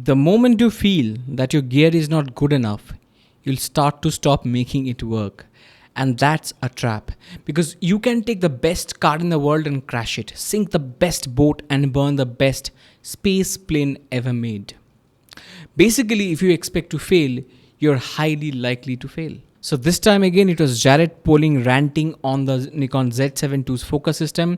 The moment you feel that your gear is not good enough, you'll start to stop making it work. And that's a trap, because you can take the best car in the world and crash it, sink the best boat and burn the best space plane ever made. Basically, if you expect to fail, you're highly likely to fail. So this time again, it was Jared Polin ranting on the Nikon Z7II's focus system.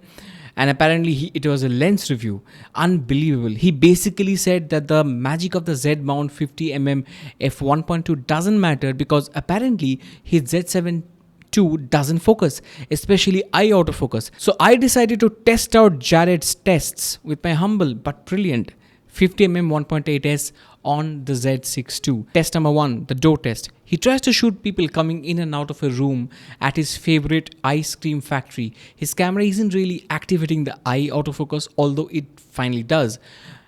And apparently it was a lens review. Unbelievable. He basically said that the magic of the Z mount 50mm f1.2 doesn't matter because apparently his Z7II doesn't focus, especially eye autofocus. So I decided to test out Jared's tests with my humble but brilliant 50mm 1.8s on the Z6II. Test number 1, the door test. He tries to shoot people coming in and out of a room at his favorite ice cream factory. His camera isn't really activating the eye autofocus, although it finally does.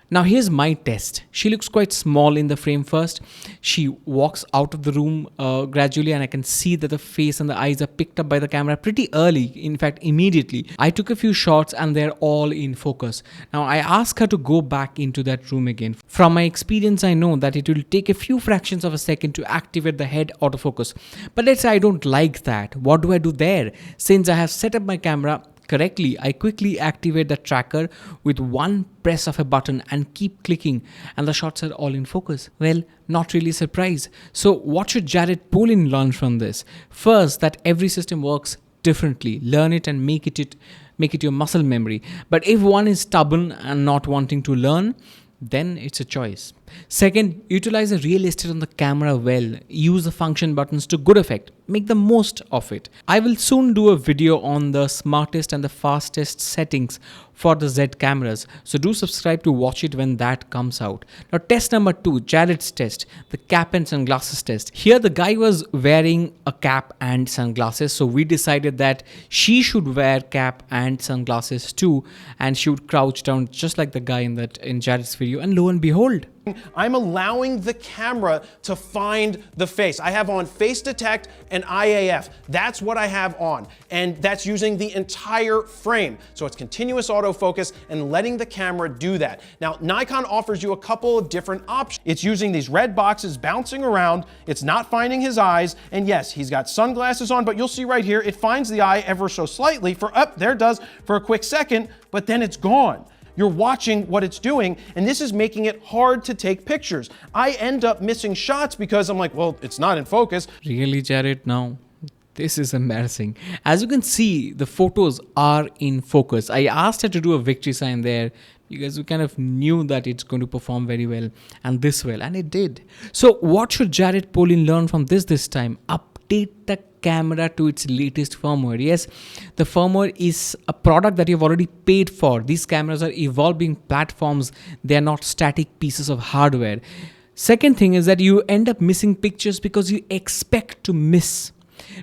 Now here's my test. She looks quite small in the frame first. She walks out of the room gradually, and I can see that the face and the eyes are picked up by the camera pretty early, in fact immediately. I took a few shots and they're all in focus. Now I asked her to go back into that room again. From my experience, I know that it will take a few fractions of a second to activate the head autofocus. But let's say I don't like that. What do I do there? Since I have set up my camera correctly, I quickly activate the tracker with one press of a button and keep clicking, and the shots are all in focus. Well, not really surprised. So what should Jared Polin learn from this? First, that every system works differently. Learn it and make it your muscle memory. But if one is stubborn and not wanting to learn, then it's a choice. Second, utilize the real estate on the camera well. Use the function buttons to good effect. Make the most of it. I will soon do a video on the smartest and the fastest settings for the Z cameras, so do subscribe to watch it when that comes out. Now test number 2, Jared's test, the cap and sunglasses test. Here the guy was wearing a cap and sunglasses, so we decided that she should wear cap and sunglasses too, and she would crouch down just like the guy in Jared's video, and lo and behold, I'm allowing the camera to find the face. I have on face detect and IAF. That's what I have on. And that's using the entire frame. So it's continuous autofocus and letting the camera do that. Now, Nikon offers you a couple of different options. It's using these red boxes bouncing around. It's not finding his eyes. And yes, he's got sunglasses on, but you'll see right here, it finds the eye ever so slightly there it does for a quick second, but then it's gone. You're watching what it's doing, and this is making it hard to take pictures. I end up missing shots because I'm like, well, it's not in focus. Really, Jared? No. This is embarrassing. As you can see, the photos are in focus. I asked her to do a victory sign there because we kind of knew that it's going to perform very well and this well, and it did. So what should Jared Polin learn from this time? Update the camera to its latest firmware. Yes, the firmware is a product that you've already paid for. These cameras are evolving platforms. They are not static pieces of hardware. Second thing is that you end up missing pictures because you expect to miss.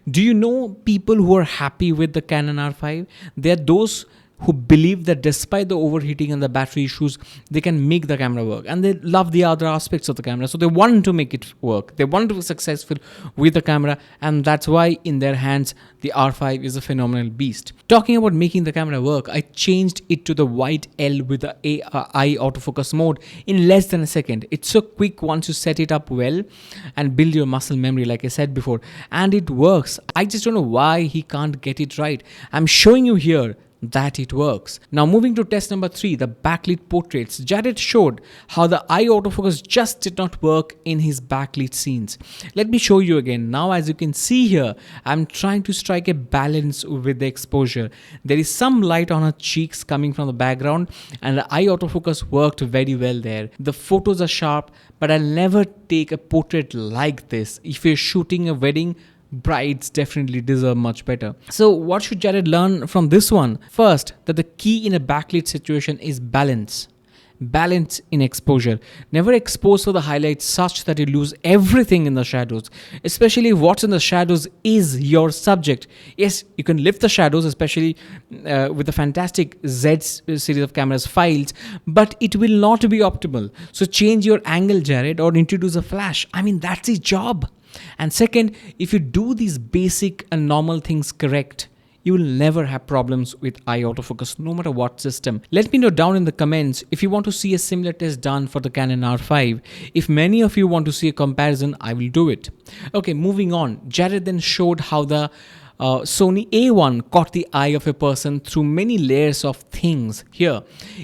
Do you know people who are happy with the Canon R5? They are those who believe that despite the overheating and the battery issues, they can make the camera work, and they love the other aspects of the camera, so they want to make it work. They want to be successful with the camera, and that's why in their hands the R5 is a phenomenal beast. Talking about making the camera work, I changed it to the wide L with the eye autofocus mode in less than a second. It's so quick once you set it up well and build your muscle memory, like I said before, and it works. I just don't know why he can't get it right. I'm showing you here that it works. Now moving to test number 3, the backlit portraits. Jared showed how the eye autofocus just did not work in his backlit scenes. Let me show you again. Now as you can see here, I'm trying to strike a balance with the exposure. There is some light on her cheeks coming from the background, and the eye autofocus worked very well there. The photos are sharp, but I'll never take a portrait like this. If you're shooting a wedding, brides definitely deserve much better. So what should Jared learn from this one? First, that the key in a backlit situation is balance. Balance in exposure. Never expose for the highlights such that you lose everything in the shadows, especially if what's in the shadows is your subject. Yes, you can lift the shadows, especially with the fantastic Z series of cameras files, but it will not be optimal. So change your angle, Jared, or introduce a flash. I mean, that's his job. And second, if you do these basic and normal things correct, you will never have problems with eye autofocus no matter what system. Let me know down in the comments if you want to see a similar test done for the Canon R5. If many of you want to see a comparison, I will do it. Okay, moving on. Jared then showed how the Sony A1 caught the eye of a person through many layers of things. Here,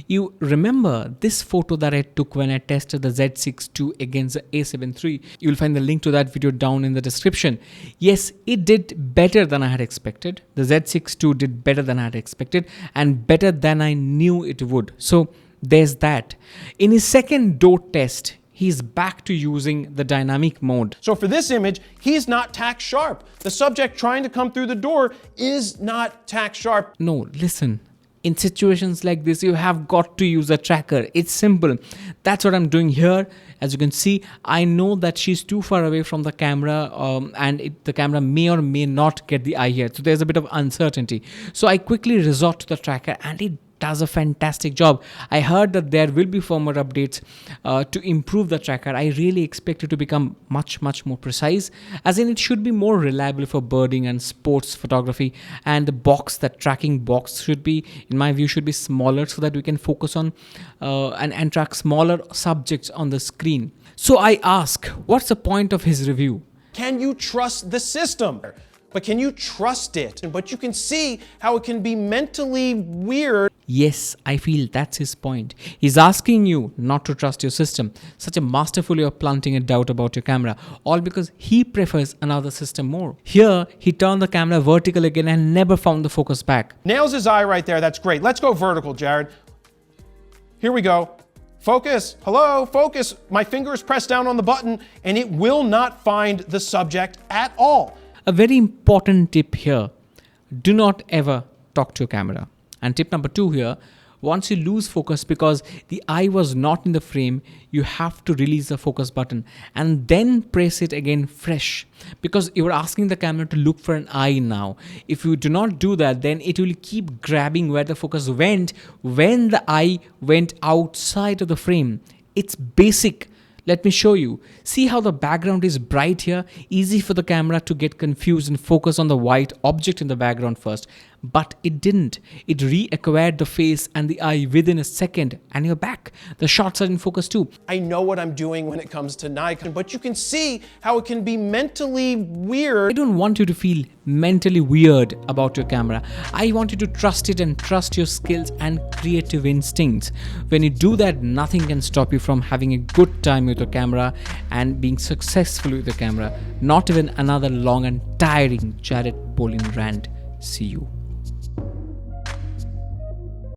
you remember this photo that I took when I tested the Z6II against the A7III. You'll find the link to that video down in the description. Yes, it did better than I had expected. The Z6II did better than I had expected and better than I knew it would. So there's that. In his second door test, he's back to using the dynamic mode. So for this image, he's not tack sharp. The subject trying to come through the door is not tack sharp. No, listen. In situations like this, you have got to use a tracker. It's simple. That's what I'm doing here. As you can see, I know that she's too far away from the camera and the camera may or may not get the eye here. So there's a bit of uncertainty. So I quickly resort to the tracker and it does a fantastic job. I heard that there will be firmware updates to improve the tracker. I really expect it to become much more precise, as in it should be more reliable for birding and sports photography, and the box, that tracking box, should be, in my view, should be smaller so that we can focus on and track smaller subjects on the screen. So I ask, what's the point of his review? Can you trust the system? But can you trust it? But you can see how it can be mentally weird. Yes, I feel that's his point. He's asking you not to trust your system. Such a masterfully of planting a doubt about your camera, all because he prefers another system more. Here, he turned the camera vertical again and never found the focus back. Nails his eye right there. That's great. Let's go vertical, Jared. Here we go. Focus. Hello, focus. My finger is pressed down on the button and it will not find the subject at all. A very important tip here, do not ever talk to your camera. And tip number 2 here, once you lose focus because the eye was not in the frame, you have to release the focus button and then press it again fresh, because you are asking the camera to look for an eye now. If you do not do that, then it will keep grabbing where the focus went when the eye went outside of the frame. It's basic. Let me show you. See how the background is bright here? Easy for the camera to get confused and focus on the white object in the background first. But it didn't. It reacquired the face and the eye within a second, and you're back. The shots are in focus too. I know what I'm doing when it comes to Nikon, but you can see how it can be mentally weird. I don't want you to feel mentally weird about your camera. I want you to trust it and trust your skills and creative instincts. When you do that, nothing can stop you from having a good time with your camera and being successful with your camera. Not even another long and tiring Jared Polin rant. See you.